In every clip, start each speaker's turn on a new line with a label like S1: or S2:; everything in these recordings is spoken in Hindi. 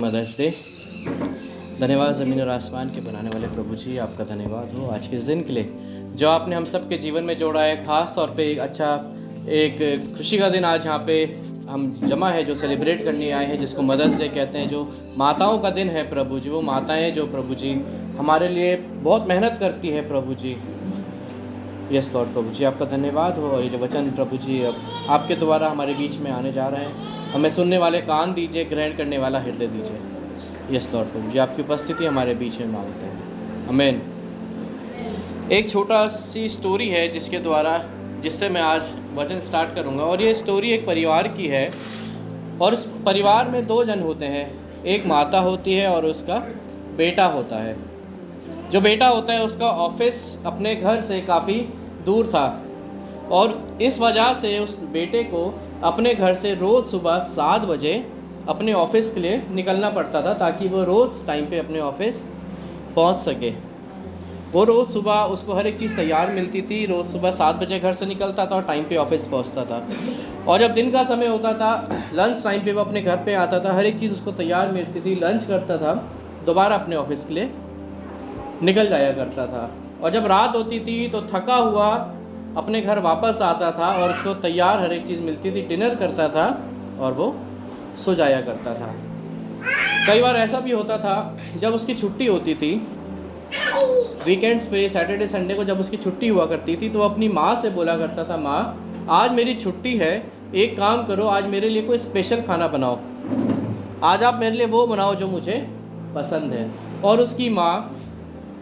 S1: Mother's day. धन्यवाद ज़मीन और आसमान के बनाने वाले प्रभु जी, आपका धन्यवाद हो आज के इस दिन के लिए जो आपने हम सब के जीवन में जोड़ा है। ख़ास तौर पे एक खुशी का दिन आज यहाँ पे हम जमा है, जो सेलिब्रेट करने आए हैं, जिसको मदर्स डे कहते हैं, जो माताओं का दिन है प्रभु जी। वो माताएं जो प्रभु जी हमारे लिए बहुत मेहनत करती है प्रभु जी। यस लॉर्ड, प्रभु जी आपका धन्यवाद हो। और ये जो वचन प्रभु जी अब आपके द्वारा हमारे बीच में आने जा रहे हैं, हमें सुनने वाले कान दीजिए, ग्रहण करने वाला हृदय दीजिए। यस लॉर्ड, प्रभु जी आपकी उपस्थिति हमारे बीच में मांगते हैं, आमीन। एक छोटा सी स्टोरी है जिससे मैं आज वचन स्टार्ट करूंगा। और ये स्टोरी एक परिवार की है, और उस परिवार में दो जन होते हैं। एक माता होती है और उसका बेटा होता है। जो बेटा होता है उसका ऑफिस अपने घर से काफ़ी दूर था, और इस वजह से उस बेटे को अपने घर से रोज़ सुबह 7 बजे अपने ऑफिस के लिए निकलना पड़ता था, ताकि वो रोज़ टाइम पे अपने ऑफिस पहुंच सके। वो रोज़ सुबह उसको हर एक चीज़ तैयार मिलती थी। रोज़ सुबह 7 बजे घर से निकलता था और टाइम पे ऑफिस पहुंचता था। और जब दिन का समय होता था, लंच टाइम पे वो अपने घर पे आता था, हर एक चीज़ उसको तैयार मिलती थी, लंच करता था, दोबारा अपने ऑफिस के लिए निकल जाया करता था। और जब रात होती थी तो थका हुआ अपने घर वापस आता था, और उसको तैयार हर एक चीज़ मिलती थी, डिनर करता था और वो सो जाया करता था। कई बार ऐसा भी होता था जब उसकी छुट्टी होती थी, वीकेंड्स पे, सैटरडे संडे को जब उसकी छुट्टी हुआ करती थी, तो वो अपनी माँ से बोला करता था, माँ आज मेरी छुट्टी है, एक काम करो, आज मेरे लिए कोई स्पेशल खाना बनाओ, आज आप मेरे लिए वो बनाओ जो मुझे पसंद है। और उसकी माँ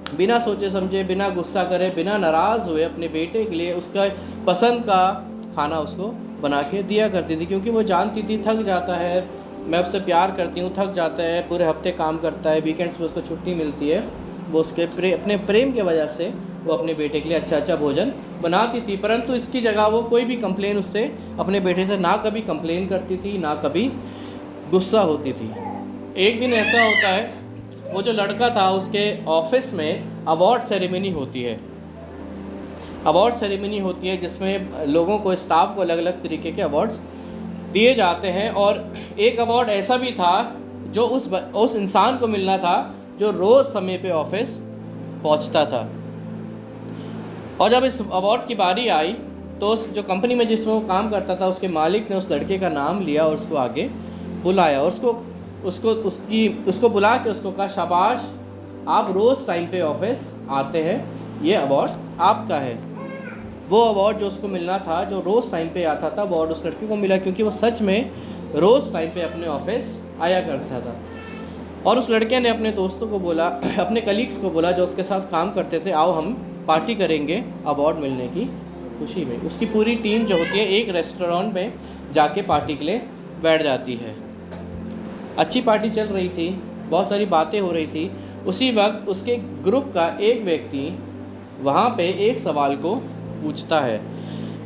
S1: बिना सोचे समझे, बिना गुस्सा करे, बिना नाराज़ हुए अपने बेटे के लिए उसका पसंद का खाना उसको बना के दिया करती थी, क्योंकि वो जानती थी थक जाता है, मैं उससे प्यार करती हूँ, थक जाता है, पूरे हफ्ते काम करता है, वीकेंड्स में उसको छुट्टी मिलती है। वो उसके अपने प्रेम के वजह से वो अपने बेटे के लिए अच्छा भोजन बनाती थी। परंतु इसकी जगह वो कोई भी कंप्लेन उससे, अपने बेटे से ना कभी कंप्लेन करती थी, ना कभी गुस्सा होती थी। एक दिन ऐसा होता है, वो जो लड़का था उसके ऑफिस में अवार्ड सेरेमनी होती है। अवार्ड सेरेमनी होती है जिसमें लोगों को, स्टाफ को अलग अलग तरीके के अवार्ड्स दिए जाते हैं। और एक अवार्ड ऐसा भी था जो उस इंसान को मिलना था जो रोज़ समय पे ऑफिस पहुंचता था। और जब इस अवार्ड की बारी आई तो उस जो कंपनी में जिसमें वो काम करता था, उसके मालिक ने उस लड़के का नाम लिया और उसको आगे बुलाया, और उसको बुला के उसको कहा, शाबाश, आप रोज़ टाइम पे ऑफिस आते हैं, ये अवार्ड आपका है। वो अवार्ड जो उसको मिलना था, जो रोज़ टाइम पे आता था, वो अवार्ड उस लड़के को मिला, क्योंकि वो सच में रोज़ टाइम पे अपने ऑफिस आया करता था। और उस लड़के ने अपने दोस्तों को बोला, अपने कलीग्स को बोला जो उसके साथ काम करते थे, आओ हम पार्टी करेंगे अवार्ड मिलने की खुशी में। उसकी पूरी टीम जो होती है एक रेस्टोरेंट में जाके पार्टी के लिए बैठ जाती है। अच्छी पार्टी चल रही थी, बहुत सारी बातें हो रही थी। उसी वक्त उसके ग्रुप का एक व्यक्ति वहाँ पे एक सवाल को पूछता है,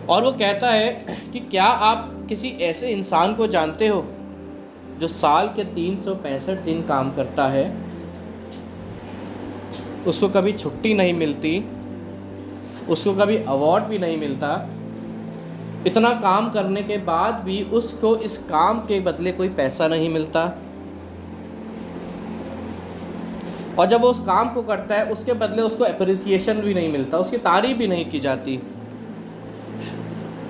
S1: और वो कहता है कि क्या आप किसी ऐसे इंसान को जानते हो जो साल के 365 दिन काम करता है, उसको कभी छुट्टी नहीं मिलती, उसको कभी अवार्ड भी नहीं मिलता, इतना काम करने के बाद भी उसको इस काम के बदले कोई पैसा नहीं मिलता, और जब वो उस काम को करता है उसके बदले उसको अप्रिसिएशन भी नहीं मिलता, उसकी तारीफ भी नहीं की जाती।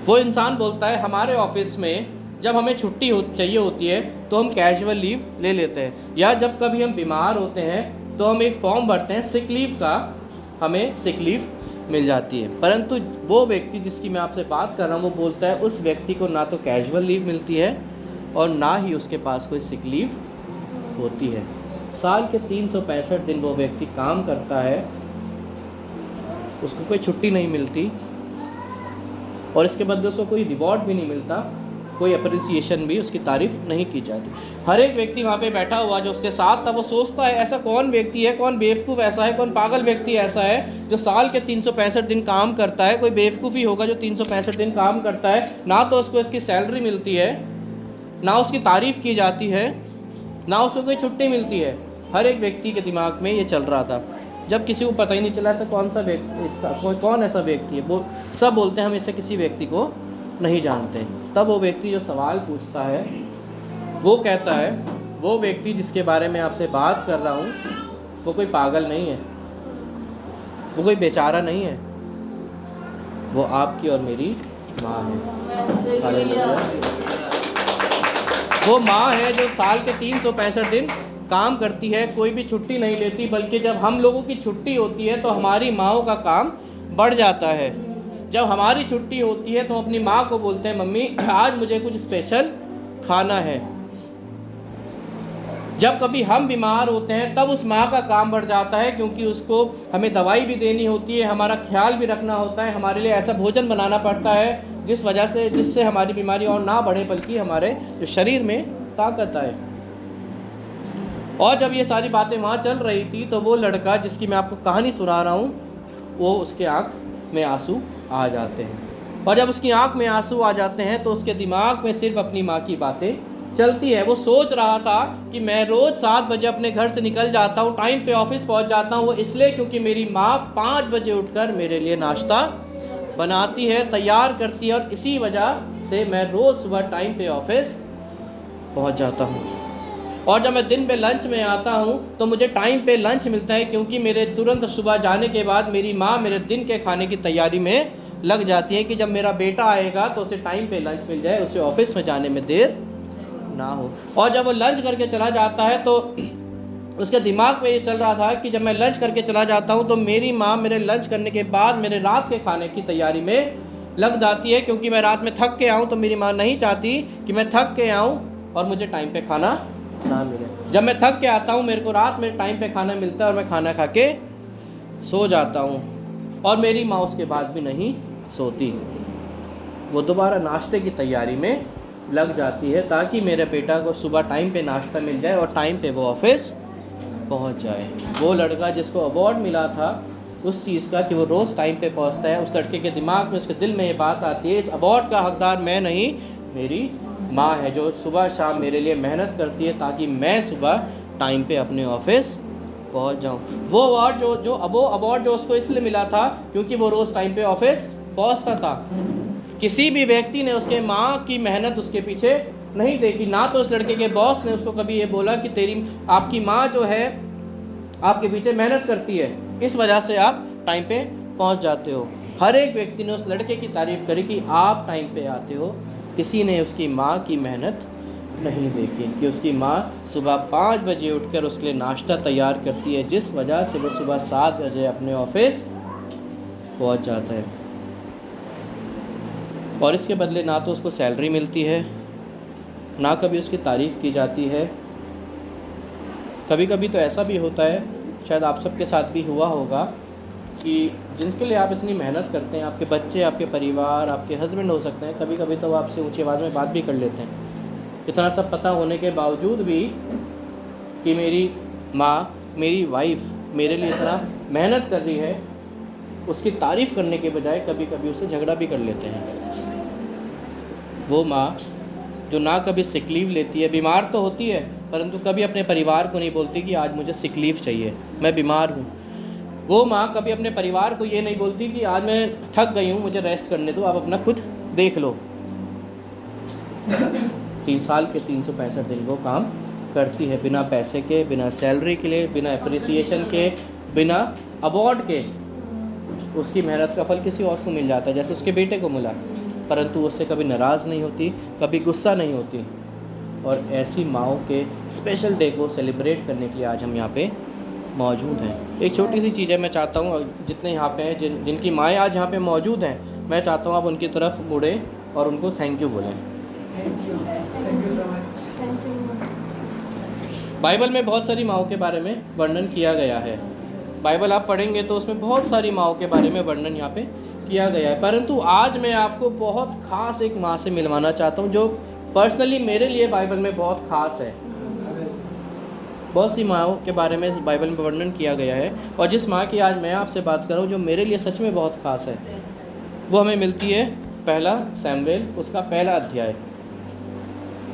S1: वो इंसान बोलता है, हमारे ऑफिस में जब हमें छुट्टी चाहिए होती है तो हम कैजुअल लीव ले लेते हैं, या जब कभी हम बीमार होते हैं तो हम एक फॉर्म भरते हैं सिक लीव का, हमें सिक लीव मिल जाती है। परंतु वो व्यक्ति जिसकी मैं आपसे बात कर रहा हूँ, वो बोलता है उस व्यक्ति को ना तो कैजुअल लीव मिलती है और ना ही उसके पास कोई सिक लीव होती है। साल के 365 दिन वो व्यक्ति काम करता है, उसको कोई छुट्टी नहीं मिलती, और इसके बदले उसको कोई रिवॉर्ड भी नहीं मिलता, कोई अप्रिसिएशन भी, उसकी तारीफ़ नहीं की जाती। हर एक व्यक्ति वहाँ पे बैठा हुआ जो उसके साथ था, वो सोचता है ऐसा कौन व्यक्ति है, कौन बेवकूफ़ ऐसा है, कौन पागल व्यक्ति ऐसा है जो साल के 365 दिन काम करता है। कोई बेवकूफ़ ही होगा जो 365 दिन काम करता है, ना तो उसको इसकी सैलरी मिलती है, ना उसकी तारीफ़ की जाती है, ना उसको कोई छुट्टी मिलती है। हर एक व्यक्ति के दिमाग में ये चल रहा था। जब किसी को पता ही नहीं चला ऐसा कौन ऐसा व्यक्ति है, वो सब बोलते हैं हम ऐसे किसी व्यक्ति को नहीं जानते। तब वो व्यक्ति जो सवाल पूछता है वो कहता है वो व्यक्ति जिसके बारे में आपसे बात कर रहा हूँ वो कोई पागल नहीं है, वो कोई बेचारा नहीं है, वो आपकी और मेरी माँ है। हालेलुया। वो माँ है जो साल के 365 दिन काम करती है, कोई भी छुट्टी नहीं लेती, बल्कि जब हम लोगों की छुट्टी होती है तो हमारी माँओं का काम बढ़ जाता है। जब हमारी छुट्टी होती है तो अपनी माँ को बोलते हैं, मम्मी आज मुझे कुछ स्पेशल खाना है। जब कभी हम बीमार होते हैं तब उस माँ का काम बढ़ जाता है, क्योंकि उसको हमें दवाई भी देनी होती है, हमारा ख्याल भी रखना होता है, हमारे लिए ऐसा भोजन बनाना पड़ता है जिससे हमारी बीमारी और ना बढ़े, बल्कि हमारे जो शरीर में ताकत आए। और जब ये सारी बातें वहाँ चल रही थी तो वो लड़का जिसकी मैं आपको कहानी सुना रहा हूँ, वो उसके आँख में आंसू आ जाते हैं। और जब उसकी आँख में आंसू आ जाते हैं तो उसके दिमाग में सिर्फ अपनी माँ की बातें चलती है। वो सोच रहा था कि मैं रोज़ 7 बजे अपने घर से निकल जाता हूँ, टाइम पे ऑफिस पहुँच जाता हूँ, वो इसलिए क्योंकि मेरी माँ 5 बजे उठकर मेरे लिए नाश्ता बनाती है, तैयार करती है, और इसी वजह से मैं रोज़ सुबह टाइम पे ऑफिस पहुँच जाता हूँ। और जब मैं दिन पे लंच में आता हूँ तो मुझे टाइम पे लंच मिलता है, क्योंकि मेरे तुरंत सुबह जाने के बाद मेरी माँ मेरे दिन के खाने की तैयारी में लग जाती है कि जब मेरा बेटा आएगा तो उसे टाइम पे लंच मिल जाए, उसे ऑफिस में जाने में देर ना हो। और जब वो लंच करके चला जाता है तो उसके दिमाग में ये चल रहा था कि जब मैं लंच करके चला जाता हूँ तो मेरी माँ मेरे लंच करने के बाद मेरे रात के खाने की तैयारी में लग जाती है, क्योंकि मैं रात में थक के आऊँ तो मेरी माँ नहीं चाहती कि मैं थक के आऊँ और मुझे टाइम पे खाना ना मिले। जब मैं थक के आता हूँ मेरे को रात में टाइम पे खाना मिलता है और मैं खाना खा के सो जाता हूँ, और मेरी माँ उसके बाद भी नहीं सोती, वो दोबारा नाश्ते की तैयारी में लग जाती है ताकि मेरे बेटा को सुबह टाइम पे नाश्ता मिल जाए और टाइम पे वो ऑफिस पहुंच जाए। वो लड़का जिसको अवार्ड मिला था उस चीज़ का कि वो रोज़ टाइम पे पहुंचता है, उस लड़के के दिमाग में, उसके दिल में ये बात आती है, इस अवार्ड का हकदार मैं नहीं, मेरी माँ है जो सुबह शाम मेरे लिए मेहनत करती है ताकि मैं सुबह टाइम पे अपने ऑफिस पहुंच जाऊं। वो अवार्ड जो उसको इसलिए मिला था क्योंकि वो रोज़ टाइम पे ऑफिस पहुंचता था। किसी भी व्यक्ति ने उसके माँ की मेहनत उसके पीछे नहीं देखी, ना तो उस लड़के के बॉस ने उसको कभी ये बोला कि आपकी माँ जो है आपके पीछे मेहनत करती है, इस वजह से आप टाइम पे पहुंच जाते हो। हर एक व्यक्ति ने उस लड़के की तारीफ़ करी कि आप टाइम पे आते हो। किसी ने उसकी माँ की मेहनत नहीं देखी कि उसकी माँ सुबह 5 बजे उठकर उसके लिए नाश्ता तैयार करती है, जिस वजह से वो सुबह 7 बजे अपने ऑफिस पहुंच जाता है। और इसके बदले ना तो उसको सैलरी मिलती है, ना कभी उसकी तारीफ़ की जाती है। कभी कभी तो ऐसा भी होता है, शायद आप सबके साथ भी हुआ होगा, कि जिनके लिए आप इतनी मेहनत करते हैं, आपके बच्चे, आपके परिवार, आपके हस्बैंड हो सकते हैं, कभी कभी तो वो आपसे ऊंची आवाज़ में बात भी कर लेते हैं। इतना सब पता होने के बावजूद भी कि मेरी माँ, मेरी वाइफ मेरे लिए इतना मेहनत कर रही है, उसकी तारीफ़ करने के बजाय कभी कभी उससे झगड़ा भी कर लेते हैं। वो माँ जो ना कभी सिक लीव लेती है, बीमार तो होती है परंतु कभी अपने परिवार को नहीं बोलती कि आज मुझे सिक लीव चाहिए, मैं बीमार हूँ। वो माँ कभी अपने परिवार को ये नहीं बोलती कि आज मैं थक गई हूँ, मुझे रेस्ट करने दो, आप अपना खुद देख लो। 3 साल के 365 दिन वो काम करती है, बिना पैसे के, बिना सैलरी के लिए, बिना अप्रिसिएशन के, बिना अवार्ड के। उसकी मेहनत का फल किसी और को मिल जाता है, जैसे उसके बेटे को मिला, परंतु उससे कभी नाराज़ नहीं होती, कभी गुस्सा नहीं होती। और ऐसी माँओं के स्पेशल डे को सेलिब्रेट करने के लिए आज हम यहाँ पे मौजूद हैं। एक छोटी सी चीज़ है, मैं चाहता हूँ जितने यहाँ पे हैं, जिनकी माएँ आज यहाँ पे मौजूद हैं, मैं चाहता हूँ आप उनकी तरफ मुड़ें और उनको थैंक यू बोलें।
S2: Thank you so much.
S1: Bible में बहुत सारी माँओं के बारे में वर्णन किया गया है। बाइबल आप पढ़ेंगे तो उसमें बहुत सारी माँओं के बारे में वर्णन यहाँ पे किया गया है, परंतु आज मैं आपको बहुत ख़ास एक माँ से मिलवाना चाहता हूँ जो पर्सनली मेरे लिए बाइबल में बहुत ख़ास है। बहुत सी माँओं के बारे में इस बाइबल में वर्णन किया गया है, और जिस माँ की आज मैं आपसे बात कर रहा हूँ जो मेरे लिए सच में बहुत ख़ास है, वो हमें मिलती है 1 शमूएल उसका 1 अध्याय,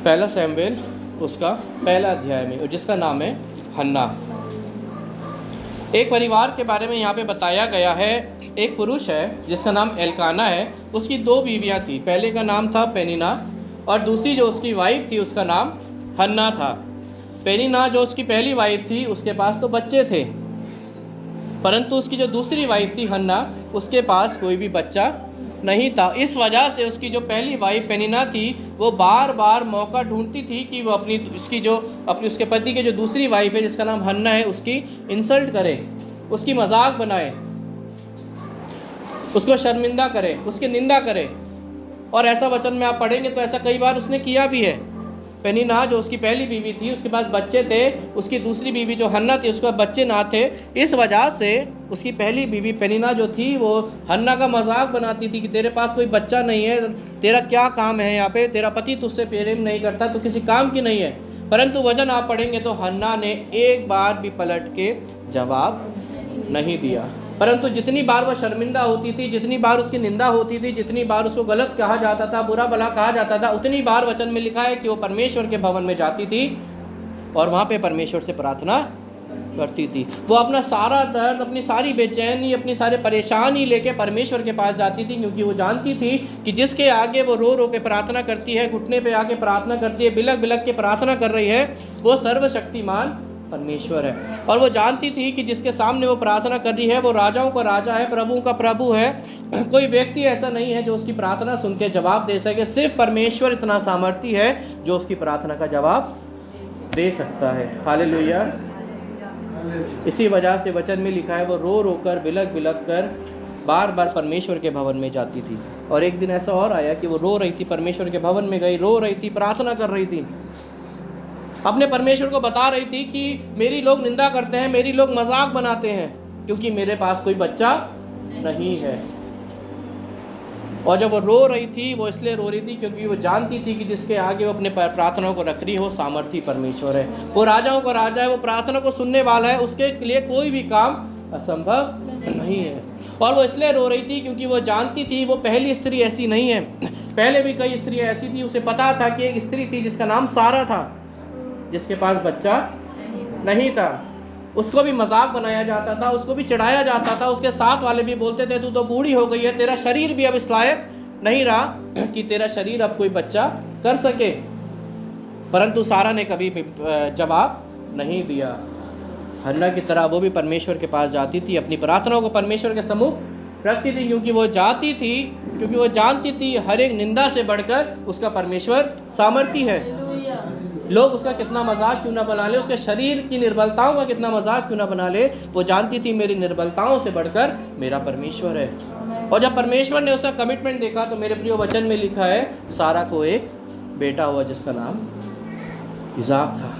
S1: 1 शमूएल उसका 1 अध्याय में, जिसका नाम है हन्ना। एक परिवार के बारे में यहाँ पे बताया गया है। एक पुरुष है जिसका नाम एल्काना है, उसकी 2 बीवियाँ थी। पहले का नाम था पेनिना और दूसरी जो उसकी वाइफ थी उसका नाम हन्ना था। पेनिन्ना जो उसकी पहली वाइफ थी उसके पास तो बच्चे थे, परंतु उसकी जो दूसरी वाइफ थी हन्ना, उसके पास कोई भी बच्चा नहीं था। इस वजह से उसकी जो पहली वाइफ पेनिन्ना थी वो बार बार मौका ढूंढती थी कि वो उसके पति के जो दूसरी वाइफ है जिसका नाम हन्ना है उसकी इंसल्ट करे, उसकी मजाक बनाए, उसको शर्मिंदा करे, उसकी निंदा करे। और ऐसा वचन में आप पढ़ेंगे तो ऐसा कई बार उसने किया भी है। पेनिन्ना जो उसकी पहली बीवी थी उसके पास बच्चे थे, उसकी दूसरी बीवी जो हन्ना थी उसके पास बच्चे ना थे। इस वजह से उसकी पहली बीवी पेनिन्ना जो थी वो हन्ना का मजाक बनाती थी कि तेरे पास कोई बच्चा नहीं है, तेरा क्या काम है यहाँ पे, तेरा पति तुझसे प्रेम नहीं करता, तो किसी काम की नहीं है। परंतु वचन आप पढ़ेंगे तो हन्ना ने एक बार भी पलट के जवाब नहीं दिया। परंतु जितनी बार वह शर्मिंदा होती थी, जितनी बार उसकी निंदा होती थी, जितनी बार उसको गलत कहा जाता था, बुरा भला कहा जाता था, उतनी बार वचन में लिखा है कि वो परमेश्वर के भवन में जाती थी और वहाँ पे परमेश्वर से प्रार्थना करती थी। वो अपना सारा दर्द, अपनी सारी बेचैनी, अपनी सारे परेशानी लेके परमेश्वर के पास जाती थी, क्योंकि वो जानती थी कि जिसके आगे वो रो रो के प्रार्थना करती है, घुटने पे आके प्रार्थना करती है, बिलक बिलक के प्रार्थना कर रही है, वो सर्वशक्तिमान परमेश्वर है। और वो जानती थी कि जिसके सामने वो प्रार्थना कर रही है वो राजाओं का राजा है, प्रभुओं का प्रभु है। कोई व्यक्ति ऐसा नहीं है जो उसकी प्रार्थना सुन के जवाब दे सके, सिर्फ परमेश्वर इतना सामर्थी है जो उसकी प्रार्थना का जवाब दे सकता है। हालेलुया। इसी वजह से वचन में लिखा है वो रो रो कर, बिलक बिलक कर बार बार परमेश्वर के भवन में जाती थी। और एक दिन ऐसा और आया कि वो रो रही थी, परमेश्वर के भवन में गई, रो रही थी, प्रार्थना कर रही थी, अपने परमेश्वर को बता रही थी कि मेरी लोग निंदा करते हैं, मेरी लोग मजाक बनाते हैं, क्योंकि मेरे पास कोई बच्चा नहीं है। और जब वो रो रही थी वो इसलिए रो रही थी क्योंकि वो जानती थी कि जिसके आगे वो अपने प्रार्थनाओं को रख रही हो सामर्थी परमेश्वर है, वो राजाओं का राजा है, वो प्रार्थना को सुनने वाला है, उसके लिए कोई भी काम असंभव नहीं है। और वो इसलिए रो रही थी क्योंकि वो जानती थी वो पहली स्त्री ऐसी नहीं है, पहले भी कई स्त्रियाँ ऐसी थी। उसे पता था कि एक स्त्री थी जिसका नाम सारा था, जिसके पास बच्चा नहीं था, उसको भी मजाक बनाया जाता था, उसको भी चिढ़ाया जाता था, उसके साथ वाले भी बोलते थे तू तो बूढ़ी हो गई है, तेरा शरीर भी अब इस लायक नहीं रहा कि तेरा शरीर अब कोई बच्चा कर सके। परंतु सारा ने कभी जवाब नहीं दिया। हन्ना की तरह वो भी परमेश्वर के पास जाती थी, अपनी प्रार्थनाओं को परमेश्वर के सम्मुख रखती थी, क्योंकि वो जानती थी हर एक निंदा से बढ़कर उसका परमेश्वर सामर्थी है। लोग उसका कितना मजाक क्यों ना बना ले, उसके शरीर की निर्बलताओं का कितना मजाक क्यों ना बना ले, वो जानती थी मेरी निर्बलताओं से बढ़कर मेरा परमेश्वर है। और जब परमेश्वर ने उसका कमिटमेंट देखा तो मेरे प्रिय वचन में लिखा है सारा को एक बेटा हुआ जिसका नाम इसाक था।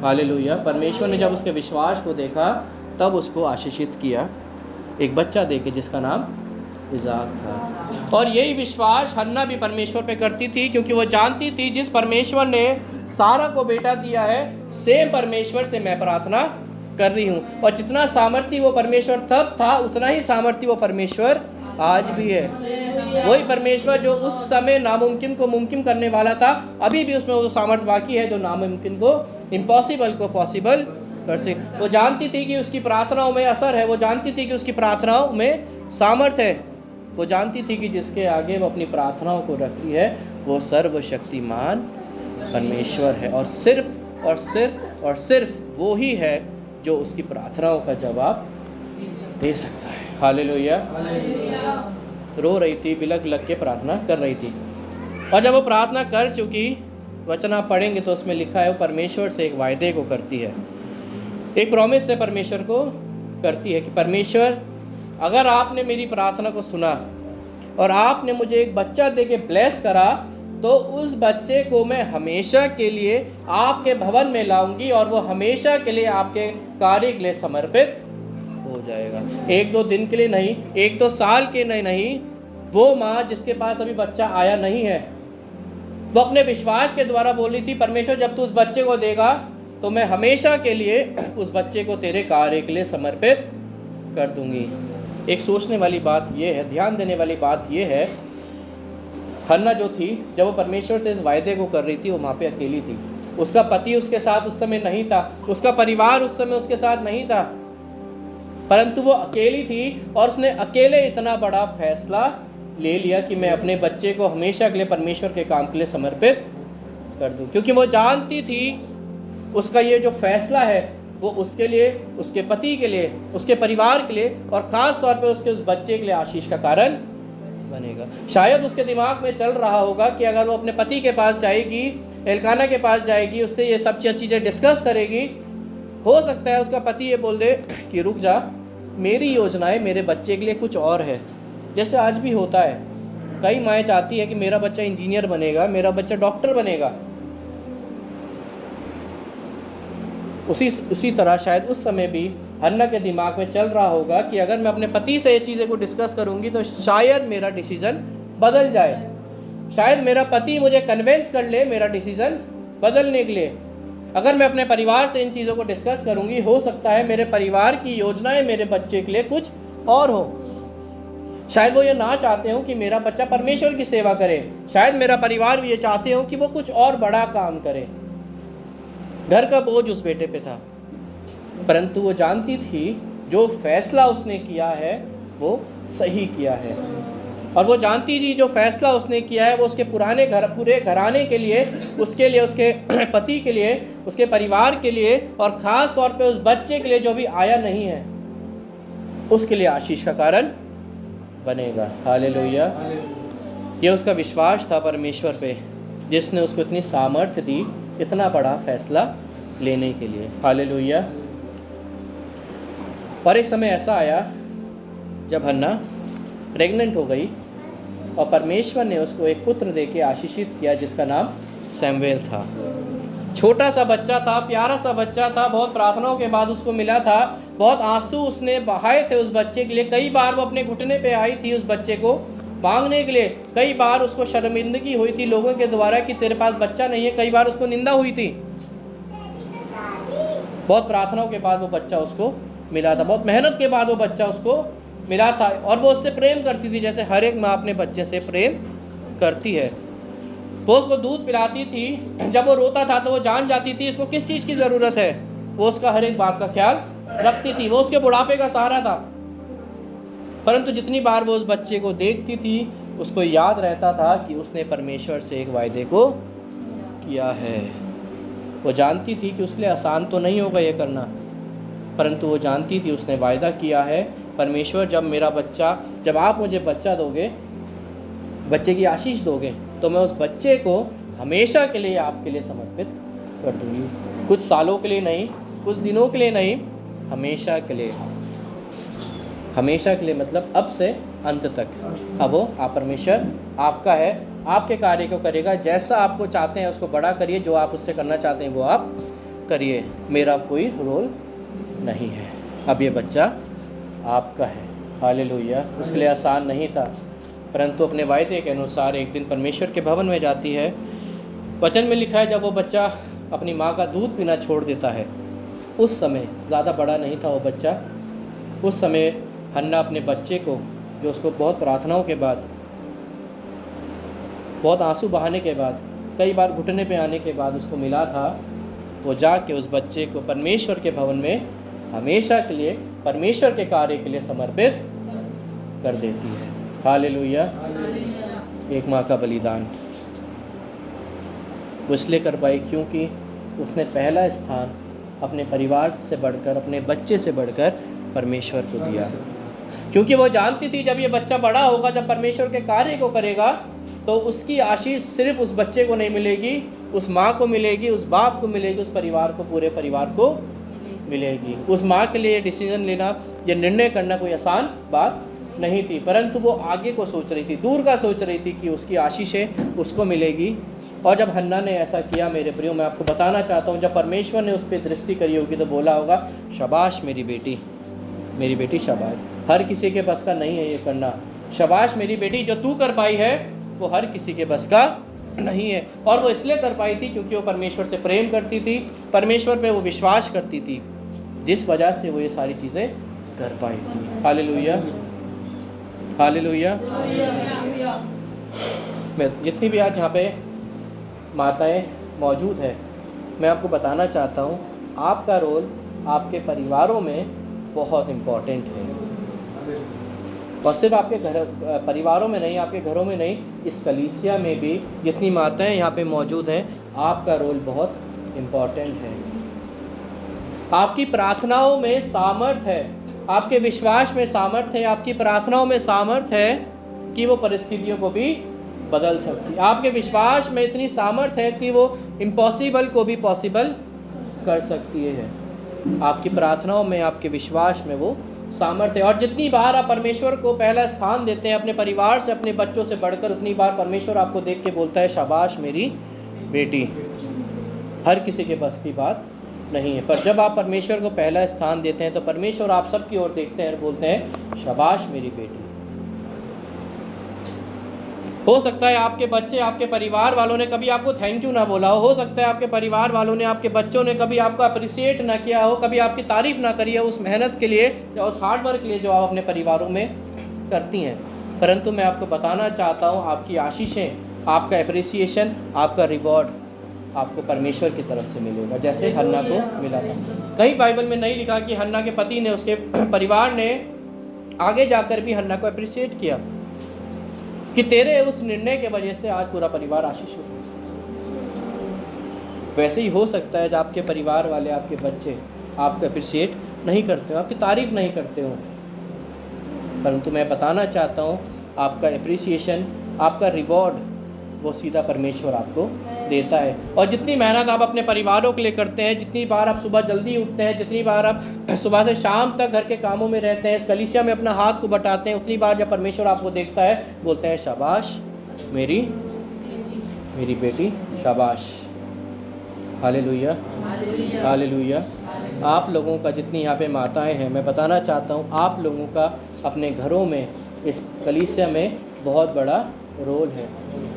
S1: हालेलुया। परमेश्वर ने जब उसके विश्वास को देखा तब उसको आशीषित किया एक बच्चा देके जिसका नाम इसाक था। और यही विश्वास हन्ना भी परमेश्वर पे करती थी, क्योंकि वो जानती थी जिस परमेश्वर ने सारा को बेटा दिया है सेम परमेश्वर से मैं प्रार्थना कर रही हूँ। और जितना सामर्थ्य वो परमेश्वर तब था उतना ही सामर्थ्य वो परमेश्वर आज भी है। वही परमेश्वर जो उस समय नामुमकिन को मुमकिन करने वाला था, अभी भी उसमें वो सामर्थ्य बाकी है जो नामुमकिन को, इम्पॉसिबल को पॉसिबल कर सके। वो जानती थी कि उसकी प्रार्थनाओं में असर है, वो जानती थी कि उसकी प्रार्थनाओं में सामर्थ्य है, वो जानती थी कि जिसके आगे वो अपनी प्रार्थनाओं को रखी है वो सर्वशक्तिमान परमेश्वर है, और सिर्फ और सिर्फ और सिर्फ वो ही है जो उसकी प्रार्थनाओं का जवाब दे सकता है। हालेलुया। रो रही थी, बिलक बिलक के प्रार्थना कर रही थी। और जब वो प्रार्थना कर चुकी, वचन आप पढ़ेंगे तो उसमें लिखा है वो परमेश्वर से एक वायदे को करती है, एक प्रॉमिस से परमेश्वर को करती है कि परमेश्वर अगर आपने मेरी प्रार्थना को सुना और आपने मुझे एक बच्चा देके ब्लेस करा तो उस बच्चे को मैं हमेशा के लिए आपके भवन में लाऊंगी और वो हमेशा के लिए आपके कार्य के लिए समर्पित हो जाएगा। 1-2 दिन के लिए नहीं, 1-2 साल के नहीं। वो माँ जिसके पास अभी बच्चा आया नहीं है, वो अपने विश्वास के द्वारा बोली थी परमेश्वर जब तू उस बच्चे को देगा तो मैं हमेशा के लिए उस बच्चे को तेरे कार्य के लिए समर्पित कर दूंगी। एक सोचने वाली बात यह है, ध्यान देने वाली बात यह है, हन्ना जो थी जब वो परमेश्वर से इस वायदे को कर रही थी वो वहाँ पे अकेली थी। उसका पति उसके साथ उस समय नहीं था, उसका परिवार उस समय उसके साथ नहीं था, परंतु वो अकेली थी और उसने अकेले इतना बड़ा फैसला ले लिया कि मैं अपने बच्चे को हमेशा के लिए परमेश्वर के काम के लिए समर्पित कर दूं, क्योंकि वो जानती थी उसका ये जो फैसला है वो उसके लिए, उसके पति के लिए, उसके परिवार के लिए और ख़ास तौर पे उसके उस बच्चे के लिए आशीष का कारण बनेगा। शायद उसके दिमाग में चल रहा होगा कि अगर वो अपने पति के पास जाएगी, एल्काना के पास जाएगी, उससे ये सब चीज़ें डिस्कस करेगी, हो सकता है उसका पति ये बोल दे कि रुक जा, मेरी योजनाएं मेरे बच्चे के लिए कुछ और है। जैसे आज भी होता है, कई माएँ चाहती है कि मेरा बच्चा इंजीनियर बनेगा, मेरा बच्चा डॉक्टर बनेगा। उसी तरह शायद उस समय भी हन्ना के दिमाग में चल रहा होगा कि अगर मैं अपने पति से ये चीज़ें को डिस्कस करूंगी तो शायद मेरा डिसीज़न बदल जाए, शायद मेरा पति मुझे कन्विंस कर ले मेरा डिसीज़न बदलने के लिए। अगर मैं अपने परिवार से इन चीज़ों को डिस्कस करूंगी, हो सकता है मेरे परिवार की योजनाएं मेरे बच्चे के लिए कुछ और हो। शायद वो ये ना चाहते हो कि मेरा बच्चा परमेश्वर की सेवा करे, शायद मेरा परिवार भी ये चाहते हो कि वो कुछ और बड़ा काम करे। घर का बोझ उस बेटे पे था, परंतु वो जानती थी जो फैसला उसने किया है वो सही किया है, और वो जानती थी जो फैसला उसने किया है वो उसके पूरे घराने के लिए, उसके पति के लिए, उसके परिवार के लिए और ख़ास तौर पे उस बच्चे के लिए जो भी आया नहीं है, उसके लिए आशीष का कारण बनेगा। हालेलुया। ये उसका विश्वास था परमेश्वर पे, जिसने उसको इतनी सामर्थ्य दी इतना बड़ा फैसला लेने के लिए। हालेलुया। पर एक समय ऐसा आया जब हन्ना प्रेग्नेंट हो गई और परमेश्वर ने उसको एक पुत्र देके आशीषित किया जिसका नाम सैमुएल था। छोटा सा बच्चा था, प्यारा सा बच्चा था, बहुत प्रार्थनाओं के बाद उसको मिला था, बहुत आंसू उसने बहाए थे उस बच्चे के लिए। कई बार वो अपने घुटने पे आई थी उस बच्चे को मांगने के लिए, कई बार उसको शर्मिंदगी हुई थी लोगों के द्वारा कि तेरे पास बच्चा नहीं है, कई बार उसको निंदा हुई थी। बहुत प्रार्थनाओं के बाद वो बच्चा उसको मिला था, बहुत मेहनत के बाद वो बच्चा उसको मिला था, और वो उससे प्रेम करती थी जैसे हर एक माँ अपने बच्चे से प्रेम करती है। वो उसको दूध पिलाती थी, जब वो रोता था तो वो जान जाती थी इसको किस चीज़ की ज़रूरत है, वो उसका हर एक बात का ख्याल रखती थी, वो उसके बुढ़ापे का सहारा था। परंतु जितनी बार वो उस बच्चे को देखती थी उसको याद रहता था कि उसने परमेश्वर से एक वायदे को किया है। वो जानती थी कि उसके लिए आसान तो नहीं होगा ये करना, परंतु वो जानती थी उसने वायदा किया है, परमेश्वर जब आप मुझे बच्चा दोगे, बच्चे की आशीष दोगे, तो मैं उस बच्चे को हमेशा के लिए आपके लिए समर्पित कर दूंगी। कुछ सालों के लिए नहीं, कुछ दिनों के लिए नहीं, हमेशा के लिए। हमेशा के लिए मतलब अब से अंत तक। अब वो परमेश्वर आपका है, आपके कार्य को करेगा, जैसा आपको चाहते हैं उसको बड़ा करिए, जो आप उससे करना चाहते हैं वो आप करिए, मेरा कोई रोल नहीं है। अब ये बच्चा आपका है। हालेलुया। उसके लिए आसान नहीं था, परंतु अपने वायदे के अनुसार एक दिन परमेश्वर के भवन में जाती है। वचन में लिखा है जब वो बच्चा अपनी माँ का दूध पीना छोड़ देता है, उस समय ज़्यादा बड़ा नहीं था वो बच्चा, उस समय हन्ना अपने बच्चे को, जो उसको बहुत प्रार्थनाओं के बाद, बहुत आंसू बहाने के बाद, कई बार घुटने पे आने के बाद उसको मिला था, वो जाके उस बच्चे को परमेश्वर के भवन में हमेशा के लिए परमेश्वर के कार्य के लिए समर्पित कर देती है। हालेलुया। एक माँ का बलिदान वो इसलिए कर पाई क्योंकि उसने पहला स्थान अपने परिवार से बढ़कर, अपने बच्चे से बढ़कर परमेश्वर को दिया। क्योंकि वो जानती थी जब ये बच्चा बड़ा होगा, जब परमेश्वर के कार्य को करेगा, तो उसकी आशीष सिर्फ उस बच्चे को नहीं मिलेगी, उस माँ को मिलेगी, उस बाप को मिलेगी, उस परिवार को, पूरे परिवार को मिलेगी। उस माँ के लिए डिसीजन लेना, ये निर्णय करना कोई आसान बात नहीं थी, परंतु वो आगे को सोच रही थी, दूर का सोच रही थी कि उसकी आशीषें उसको मिलेगी। और जब हन्ना ने ऐसा किया, मेरे प्रियो, मैं आपको बताना चाहता हूँ, जब परमेश्वर ने उस पर दृष्टि करी होगी तो बोला होगा, शाबाश मेरी बेटी शाबाश। हर किसी के बस का नहीं है ये करना। शाबाश मेरी बेटी, जो तू कर पाई है वो हर किसी के बस का नहीं है। और वो इसलिए कर पाई थी क्योंकि वो परमेश्वर से प्रेम करती थी, परमेश्वर पे वो विश्वास करती थी, जिस वजह से वो ये सारी चीज़ें कर पाई थी। Hallelujah, hallelujah. मैं जितनी भी आज यहाँ पे माताएं मौजूद है, मैं आपको बताना चाहता हूँ, आपका रोल आपके परिवारों में बहुत इम्पोर्टेंट है। और सिर्फ आपके परिवारों में नहीं, आपके घरों में नहीं, इस कलीसिया में भी जितनी माताएं यहाँ पे मौजूद हैं, आपका रोल बहुत इम्पोर्टेंट है। आपकी प्रार्थनाओं में सामर्थ है, आपके विश्वास में सामर्थ है, आपकी प्रार्थनाओं में सामर्थ है कि वो परिस्थितियों को भी बदल सकती है। आपके विश्वास में इतनी सामर्थ है कि वो इम्पॉसिबल को भी पॉसिबल कर सकती है। आपकी प्रार्थनाओं में, आपके विश्वास में वो सामर्थ्य है। और जितनी बार आप परमेश्वर को पहला स्थान देते हैं अपने परिवार से, अपने बच्चों से बढ़कर, उतनी बार परमेश्वर आपको देख के बोलता है शाबाश मेरी बेटी। हर किसी के बस की बात नहीं है, पर जब आप परमेश्वर को पहला स्थान देते हैं तो परमेश्वर आप सबकी ओर देखते हैं और बोलते हैं शाबाश मेरी बेटी। हो सकता है आपके बच्चे, आपके परिवार वालों ने कभी आपको थैंक यू ना बोला हो सकता है आपके परिवार वालों ने, आपके बच्चों ने कभी आपको अप्रिसिएट ना किया हो, कभी आपकी तारीफ ना करी हो उस मेहनत के लिए या उस हार्ड वर्क के लिए जो आप अपने परिवारों में करती हैं। परंतु मैं आपको बताना चाहता हूँ, आपकी आशीषें, आपका अप्रिसिएशन, आपका रिवॉर्ड आपको परमेश्वर की तरफ से मिलेगा, जैसे हन्ना को मिला था। कहीं बाइबल में नहीं लिखा कि हन्ना के पति ने, उसके परिवार ने आगे जाकर भी हन्ना को अप्रिसिएट किया कि तेरे उस निर्णय के वजह से आज पूरा परिवार आशीष हो। वैसे ही हो सकता है जब आपके परिवार वाले, आपके बच्चे आपको अप्रिशिएट नहीं करते हो, आपकी तारीफ नहीं करते हो, परंतु मैं बताना चाहता हूँ आपका अप्रिसिएशन, आपका रिवॉर्ड वो सीधा परमेश्वर आपको देता है। और जितनी मेहनत आप अपने परिवारों के लिए करते हैं, जितनी बार आप सुबह जल्दी उठते हैं, जितनी बार आप सुबह से शाम तक घर के कामों में रहते हैं, इस कलीसिया में अपना हाथ को बटाते हैं, उतनी बार जब परमेश्वर आपको देखता है बोलते हैं शाबाश मेरी बेटी, शाबाश। Hallelujah, hallelujah. आप लोगों का, जितनी यहाँ पे माताएं हैं, मैं बताना चाहता हूँ आप लोगों का अपने घरों में, इस कलीसिया में बहुत बड़ा रोल है।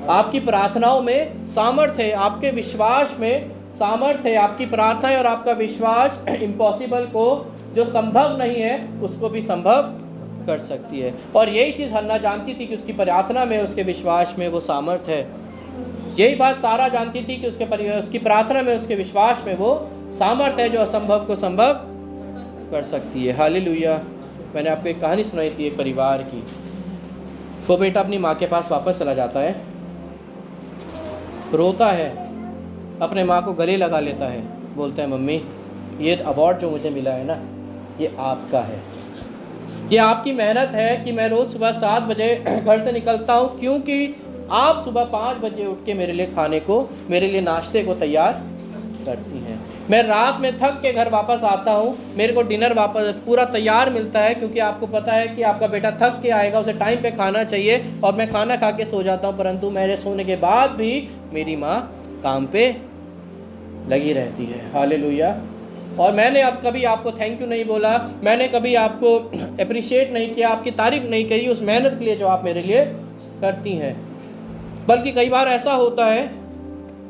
S1: आपकी प्रार्थनाओं में सामर्थ्य है, आपके विश्वास में सामर्थ्य है। आपकी प्रार्थना और आपका विश्वास इम्पॉसिबल को, जो संभव नहीं है, उसको भी संभव कर सकती है। और यही चीज़ हन्ना जानती थी कि उसकी प्रार्थना में, उसके विश्वास में वो सामर्थ्य है। यही बात सारा जानती थी कि उसकी प्रार्थना में, उसके विश्वास में वो सामर्थ्य है जो असंभव को संभव कर सकती है। हालेलुया। मैंने आपको एक कहानी सुनाई थी एक परिवार की। वो बेटा अपनी माँ के पास वापस चला जाता है, रोता है, अपने माँ को गले लगा लेता है, बोलता है मम्मी ये अवार्ड जो मुझे मिला है ना, ये आपका है, ये आपकी मेहनत है कि मैं रोज़ सुबह 7 बजे घर से निकलता हूँ, क्योंकि आप सुबह 5 बजे उठ के मेरे लिए खाने को, मेरे लिए नाश्ते को तैयार करती हैं। मैं रात में थक के घर वापस आता हूँ, मेरे को डिनर वापस पूरा तैयार मिलता है, क्योंकि आपको पता है कि आपका बेटा थक के आएगा, उसे टाइम पे खाना चाहिए, और मैं खाना खा के सो जाता हूँ। परंतु मेरे सोने के बाद भी मेरी माँ काम पे लगी रहती है। हालेलुया। और मैंने अब कभी आपको थैंक यू नहीं बोला, मैंने कभी आपको अप्रिशिएट नहीं किया, आपकी तारीफ नहीं करी उस मेहनत के लिए जो आप मेरे लिए करती हैं। बल्कि कई बार ऐसा होता है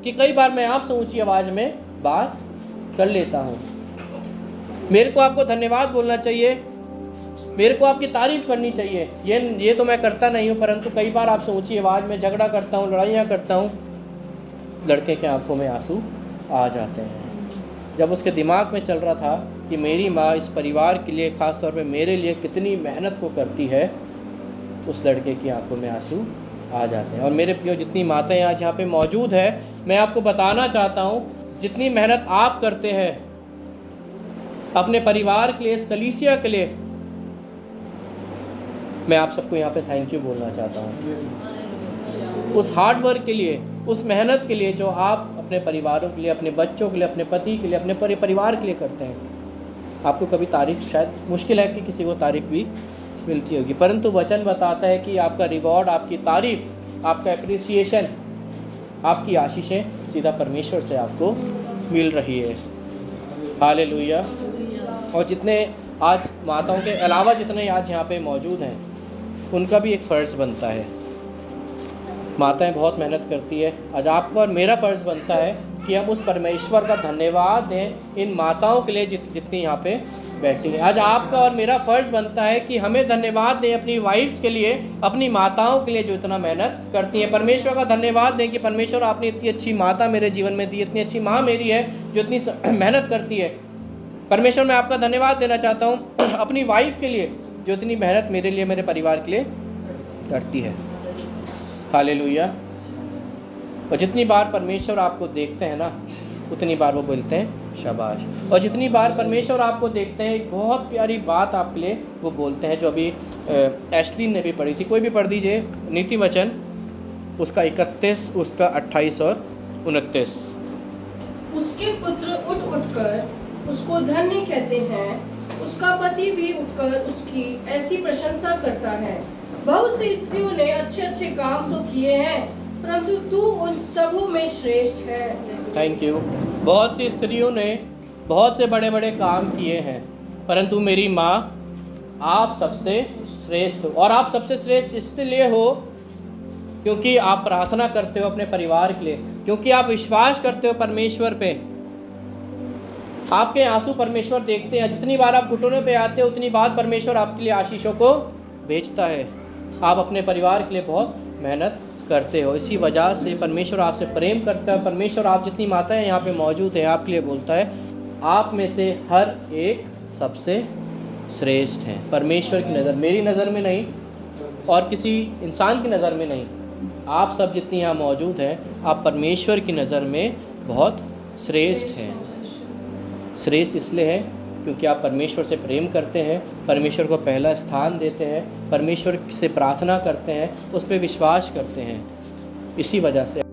S1: कि कई बार मैं आपसे ऊंची आवाज़ में बात कर लेता हूँ। मेरे को आपको धन्यवाद बोलना चाहिए, मेरे को आपकी तारीफ करनी चाहिए, ये तो मैं करता नहीं हूँ, परंतु कई बार आपसे ऊंची आवाज़ में झगड़ा करता हूँ, लड़ाइयाँ करता हूँ। लड़के के आंखों में आंसू आ जाते हैं। जब उसके दिमाग में चल रहा था कि मेरी माँ इस परिवार के लिए, ख़ास तौर पे मेरे लिए कितनी मेहनत को करती है, उस लड़के की आंखों में आंसू आ जाते हैं। और मेरे प्रियो, जितनी माताएं आज यहाँ पे मौजूद है, मैं आपको बताना चाहता हूँ, जितनी मेहनत आप करते हैं अपने परिवार के लिए, इस कलीसिया के लिए, मैं आप सबको यहाँ पे थैंक यू बोलना चाहता हूँ उस हार्ड वर्क के लिए, उस मेहनत के लिए जो आप अपने परिवारों के लिए, अपने बच्चों के लिए, अपने पति के लिए, अपने परिवार के लिए करते हैं। आपको कभी तारीफ, शायद मुश्किल है कि किसी को तारीफ भी मिलती होगी, परंतु वचन बताता है कि आपका रिवॉर्ड, आपकी तारीफ, आपका अप्रिसिएशन, आपकी आशीषें सीधा परमेश्वर से आपको मिल रही है। हालेलुया। और जितने आज माताओं के अलावा जितने आज यहाँ पे मौजूद हैं, उनका भी एक फ़र्ज़ बनता है। माताएं बहुत मेहनत करती है। आज आपका और मेरा फ़र्ज़ बनता है कि हम उस परमेश्वर का धन्यवाद दें इन माताओं के लिए जितनी यहाँ पे बैठी हैं। आज आपका और मेरा फ़र्ज़ बनता है कि हमें धन्यवाद दें अपनी वाइफ्स के लिए, अपनी माताओं के लिए जो इतना मेहनत करती हैं। परमेश्वर का धन्यवाद दें कि परमेश्वर आपने इतनी अच्छी माता मेरे जीवन में दी, इतनी अच्छी माँ मेरी है जो इतनी मेहनत करती है। परमेश्वर, मैं आपका धन्यवाद देना चाहता हूँ अपनी वाइफ के लिए जो इतनी मेहनत मेरे लिए, मेरे परिवार के लिए करती है। हालेलुया। और जितनी बार परमेश्वर आपको देखते हैं ना, उतनी बार वो बोलते हैं शाबाश। और जितनी बार परमेश्वर आपको देखते हैं, एक बहुत प्यारी बात आपके लिए वो बोलते हैं, जो अभी एशलीन ने भी पढ़ी थी। कोई भी पढ़ दीजिए नीति वचन, उसका 31, उसका 28 और 29।
S3: उसके पुत्र उठकर उसको धन्य कहते हैं, उसका पति भी उठकर उसकी ऐसी प्रशंसा करता है। बहुत सी स्त्रियों ने अच्छे अच्छे काम तो किए हैं, परंतु तू उन सबों में श्रेष्ठ है।
S1: Thank you. बहुत सी स्त्रियों ने बहुत से बड़े बड़े काम किए हैं, परंतु मेरी माँ आप सबसे श्रेष्ठ हो। और आप सबसे श्रेष्ठ इसलिए हो क्योंकि आप प्रार्थना करते हो अपने परिवार के लिए, क्योंकि आप विश्वास करते हो परमेश्वर पे। आपके आंसू परमेश्वर देखते हैं। जितनी बार आप घुटनों पे आते हो, उतनी बार परमेश्वर आपके लिए आशीषों को भेजता है। आप अपने परिवार के लिए बहुत मेहनत करते हो, इसी वजह से परमेश्वर आपसे प्रेम करता है। परमेश्वर, आप जितनी माताएं यहाँ पे मौजूद हैं, आपके लिए बोलता है आप में से हर एक सबसे श्रेष्ठ हैं परमेश्वर की नज़र, मेरी नज़र में नहीं और किसी इंसान की नज़र में नहीं। आप सब जितनी यहाँ मौजूद हैं, आप परमेश्वर की नज़र में बहुत श्रेष्ठ हैं। श्रेष्ठ इसलिए है क्योंकि आप परमेश्वर से प्रेम करते हैं, परमेश्वर को पहला स्थान देते हैं, परमेश्वर से प्रार्थना करते हैं, उस पर विश्वास करते हैं। इसी वजह से